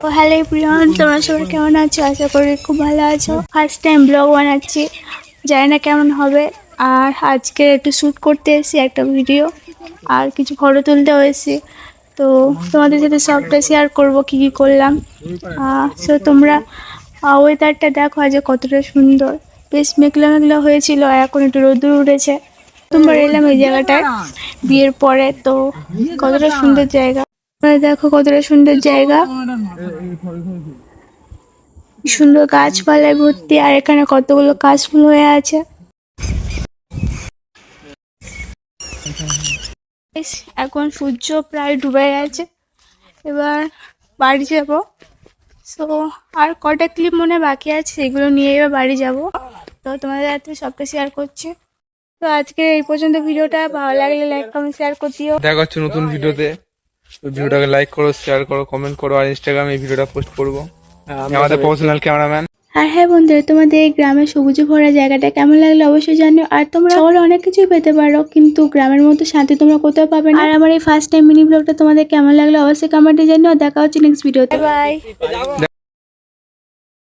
ও hello everyone, তোমরা সবাই কেমন আছো? আশা করি খুব ভালো আছো। ফার্স্ট টাইম ব্লগ বানাচ্ছি, জানি না কেমন হবে। আর আজকে একটু শ্যুট করতে এসেছি একটা ভিডিও, আর কিছু ফটো তুলতেও এসেছি। তো তোমাদের সাথে সবটা শেয়ার করব কি কি করলাম। সো তোমরা ওয়েদারটা দেখো আজ কতটা সুন্দর, বেশ মেঘলা মেঘলা হয়েছিল, আর এখন একটু রোদ্দুর উঠেছে। তোমরা এলাম এই জায়গাটায় বিয়ের পরে, তো কতটা সুন্দর জায়গা। দেখো কতটা সুন্দর জায়গা, সুন্দর গাছপালায় ভর্তি, আর এখানে কতগুলো কাশফুল হয়ে আছে। এখন সূর্য প্রায় ডুবে গেছে, এবার বাড়ি যাব। সো আর কটা ক্লিপ মনে বাকি আছে, সেগুলো নিয়ে এবার বাড়ি যাব। তো তোমাদের সাথে সবটা শেয়ার করছি। তো আজকে এই পর্যন্ত ভিডিওটা, ভালো লাগলে লাইক কমেন্ট শেয়ার করে দিও। দেখা হচ্ছে নতুন ভিডিওতে। ভিডিওটাকে লাইক করো, শেয়ার করো, কমেন্ট করো, আর ইনস্টাগ্রামে এই ভিডিওটা পোস্ট করবো। আমাদের প্রফেশনাল ক্যামেরাম্যান। আর হ্যাঁ বন্ধুরা, তোমাদের এই গ্রামের সবুজে ভরা জায়গাটা কেমন লাগলো অবশ্যই জানিও। আর তোমরা শহরে অনেক কিছুই পেতে পারো, কিন্তু গ্রামের মতো শান্তি তোমরা কোথাও পাবে না। আর আমার এই ফার্স্ট টাইম মিনি ব্লগটা তোমাদের কেমন লাগলো অবশ্যই কমেন্টে জানিও। দেখা হচ্ছে নেক্সট ভিডিওতে, বাই।